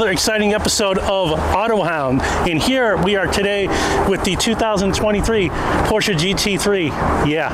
another exciting episode of AutoHound. And here we are today with the 2023 Porsche GT3. Yeah,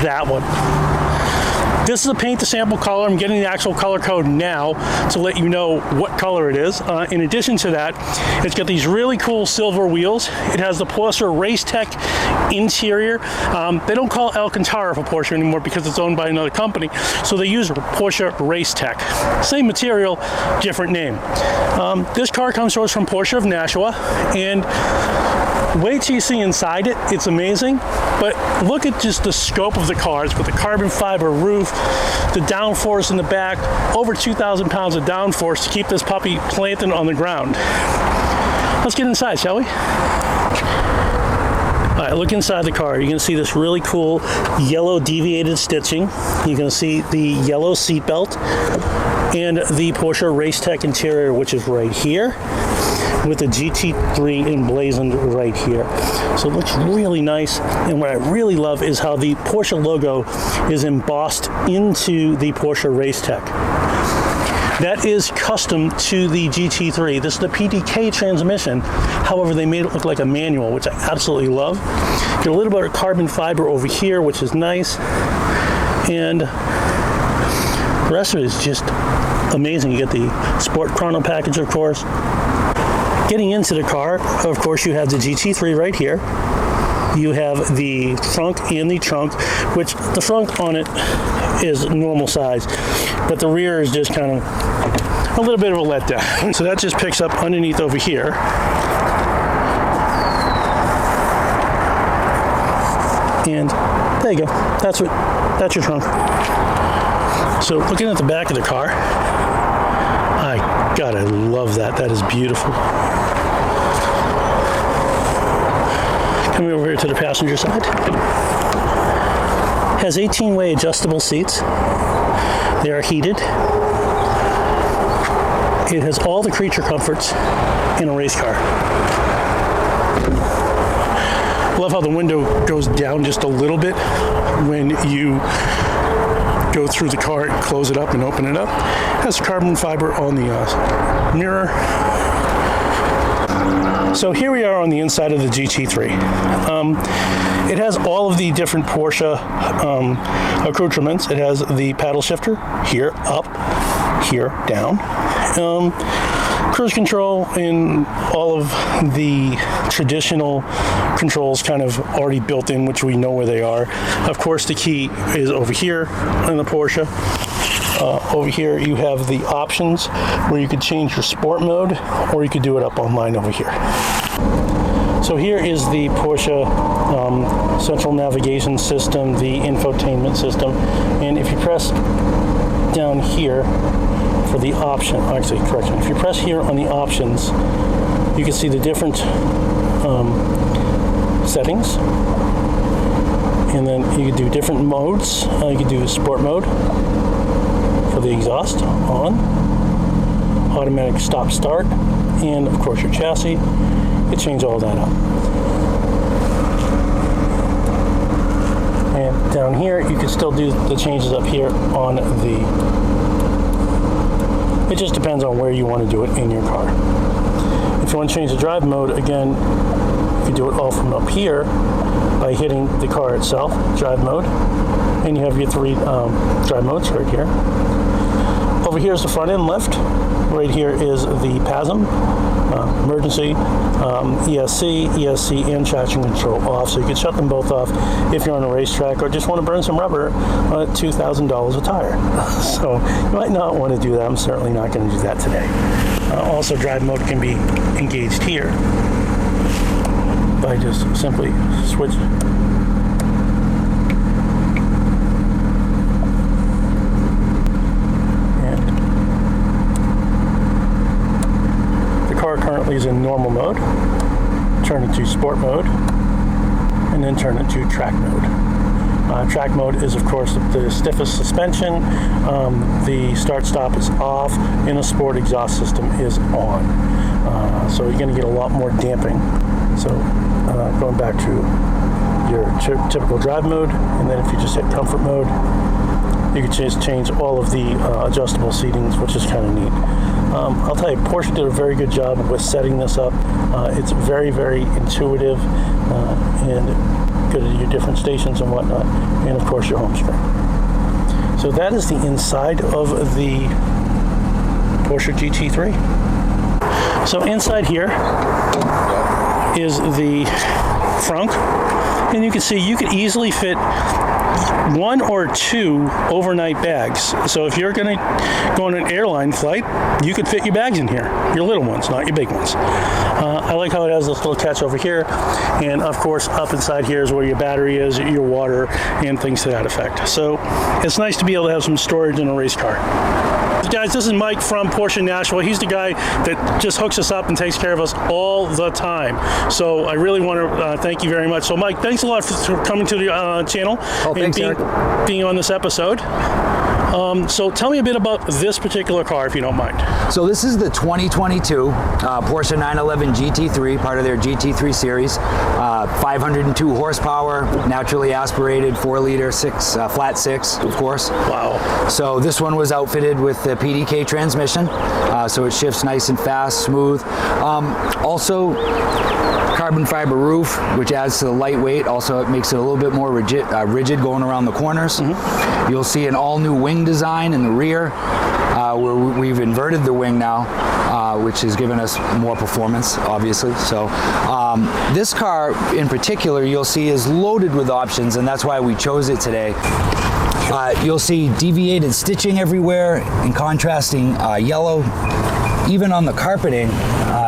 that one. This is a paint to sample color. I'm getting the actual color code now to let you know what color it is. In addition to that, it's got these really cool silver wheels. It has the Porsche Racetech interior. They don't call it Alcantara for Porsche anymore because it's owned by another company. So they use Porsche Racetech. Same material, different name. This car comes to us from Porsche of Nashua, and wait till you see inside it. It's amazing. But look at just the scope of the car. It's got the carbon fiber roof, the downforce in the back, over 2,000 pounds of downforce to keep this puppy planted on the ground. Let's get inside, shall we? All right, look inside the car. You're gonna see this really cool yellow deviated stitching. You're gonna see the yellow seat belt and the Porsche Racetech interior, which is right here, with the GT3 emblazoned right here. So it looks really nice, and what I really love is how the Porsche logo is embossed into the Porsche Racetech. That is custom to the GT3. This is the PDK transmission. However, they made it look like a manual, which I absolutely love. Get a little bit of carbon fiber over here, which is nice, and the rest of it is just amazing. You get the Sport Chrono package, of course. Getting into the car, of course, you have the GT3 right here. You have the trunk and the trunk, which the front on it is normal size, but the rear is just kind of a little bit of a letdown. So that just picks up underneath over here. And there you go. That's your trunk. So looking at the back of the car, God, I love that. That is beautiful. Coming over here to the passenger side. Has 18-way adjustable seats. They are heated. It has all the creature comforts in a race car. Love how the window goes down just a little bit when you go through the car and close it up and open it up. It has carbon fiber on the mirror. So here we are on the inside of the GT3. It has all of the different Porsche accoutrements. It has the paddle shifter, here, up, here, down. Cruise control and all of the traditional controls kind of already built in, which we know where they are. Of course, the key is over here in the Porsche. Over here you have the options where you could change your sport mode, or you could do it up online over here. So here is the Porsche central navigation system, the infotainment system, and if you press down here for the option, actually correction, if you press here on the options, you can see the different settings, and then you can do different modes. You can do sport mode for the exhaust, on, automatic stop start, and of course your chassis. You can change all that up. And down here you can still do the changes up here on the, it just depends on where you want to do it in your car. If you want to change the drive mode, again, you can do it all from up here by hitting the car itself, drive mode, and you have your three drive modes right here. Over here is the front end lift. Right here is the PASM, emergency, ESC, and traction control off. So you can shut them both off if you're on a racetrack or just want to burn some rubber at $2,000 a tire. So you might not want to do that. I'm certainly not going to do that today. Also, drive mode can be engaged here by just simply switch. Currently is in normal mode, turn it to sport mode, and then turn it to track mode. Track mode is, of course, the stiffest suspension, the start-stop is off, and the sport exhaust system is on. So you're going to get a lot more damping. So going back to your typical drive mode, and then if you just hit comfort mode, you can just change all of the adjustable seatings, which is kind of neat. I'll tell you, Porsche did a very good job with setting this up. It's very, very intuitive and good at your different stations and whatnot, and of course your home screen. So that is the inside of the Porsche GT3. So inside here is the frunk, and you can see you could easily fit 1 or 2 overnight bags. So if you're going to go on an airline flight, you could fit your bags in here, your little ones, not your big ones. I like how it has this little catch over here, and of course up inside here is where your battery is, your water, and things to that effect. So it's nice to be able to have some storage in a race car. Guys, this is Mike from Porsche Nashua. He's the guy that just hooks us up and takes care of us all the time. So I really want to thank you very much. So Mike, thanks a lot for coming to the channel and being on this episode. So tell me a bit about this particular car, if you don't mind. So this is the 2022 Porsche 911 GT3, part of their GT3 series. 502 horsepower, naturally aspirated, 4-liter, flat 6, of course. Wow. So this one was outfitted with the PDK transmission, so it shifts nice and fast, smooth. Also, carbon fiber roof, which adds to the lightweight. Also, it makes it a little bit more rigid going around the corners. Mm-hmm. You'll see an all-new wing design in the rear, where we've inverted the wing now, which has given us more performance, obviously. So this car in particular, you'll see, is loaded with options, and that's why we chose it today. You'll see deviated stitching everywhere in contrasting yellow. Even on the carpeting,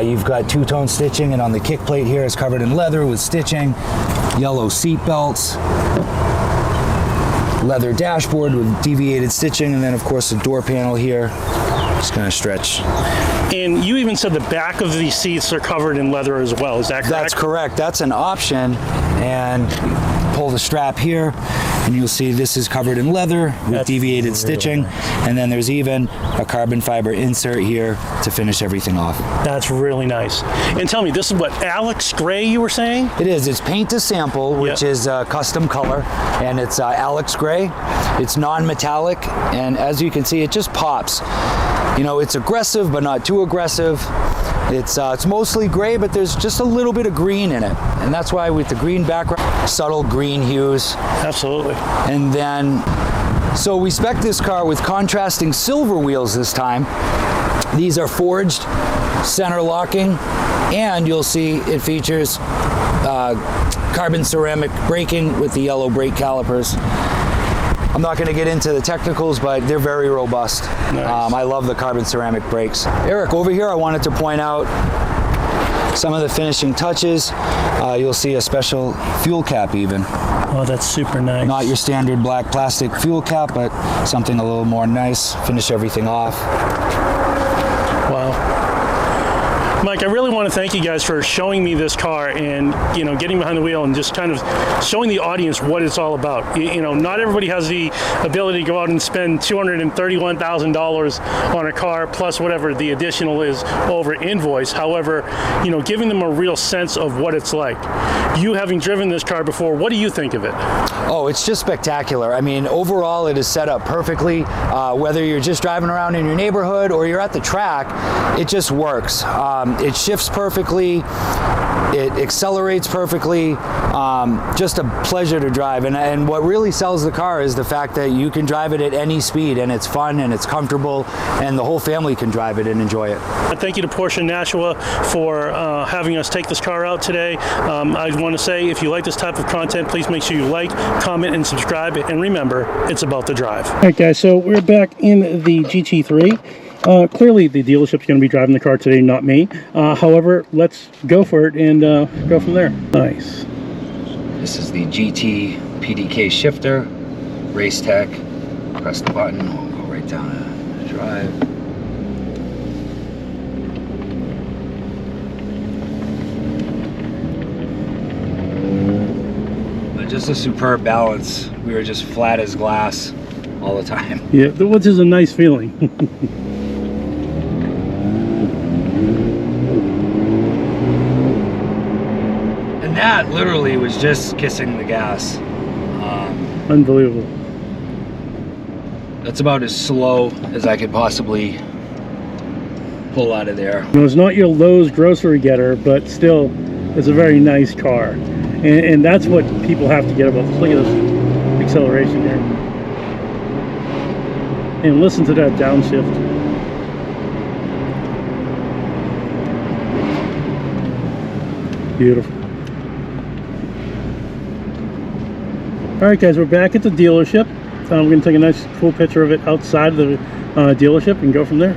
you've got two-tone stitching, and on the kick plate here is covered in leather with stitching, yellow seat belts, leather dashboard with deviated stitching, and then of course the door panel here is going to stretch. And you even said the back of these seats are covered in leather as well, is that correct? That's correct. That's an option, and pull the strap here, and you'll see this is covered in leather with deviated really stitching, nice. And then there's even a carbon fiber insert here to finish everything off. That's really nice. And tell me, this is what, Alex Gray you were saying? It is. It's paint to sample, which is a custom color, and it's Alex Gray. It's non-metallic, and as you can see, it just pops. You know, it's aggressive, but not too aggressive. It's mostly gray, but there's just a little bit of green in it. And that's why with the green background, subtle green hues. Absolutely. And then, so we spec'd this car with contrasting silver wheels this time. These are forged, center locking, and you'll see it features carbon ceramic braking with the yellow brake calipers. I'm not going to get into the technicals, but they're very robust. Nice. I love the carbon ceramic brakes. Eric, over here I wanted to point out some of the finishing touches. You'll see a special fuel cap even. Oh, that's super nice. Not your standard black plastic fuel cap, but something a little more nice. Finish everything off. Wow. Mike, I really want to thank you guys for showing me this car and, you know, getting behind the wheel and just kind of showing the audience what it's all about. You know, not everybody has the ability to go out and spend $231,000 on a car plus whatever the additional is over invoice. However, you know, giving them a real sense of what it's like. You having driven this car before, what do you think of it? Oh, it's just spectacular. I mean, overall, it is set up perfectly. Whether you're just driving around in your neighborhood or you're at the track, it just works. It shifts perfectly, it accelerates perfectly, just a pleasure to drive. And what really sells the car is the fact that you can drive it at any speed, and it's fun and it's comfortable, and the whole family can drive it and enjoy it. Thank you to Porsche Nashua for having us take this car out today. I want to say, if you like this type of content, please make sure you like, comment, and subscribe. And remember, it's about the drive. All right, guys, so we're back in the GT3. Clearly the dealership's going to be driving the car today, not me. However, let's go for it and go from there. Nice. This is the GT PDK shifter, race tech. Press the button, we'll go right down to drive. But just a superb balance. We were just flat as glass all the time. Yeah, which is a nice feeling. That literally was just kissing the gas. Unbelievable. That's about as slow as I could possibly pull out of there. You know, it's not your Lowe's grocery getter, but still, it's a very nice car. And that's what people have to get about this. Look at this acceleration here. And listen to that downshift. Beautiful. Alright guys, we're back at the dealership. We're going to take a nice cool picture of it outside of the dealership and go from there.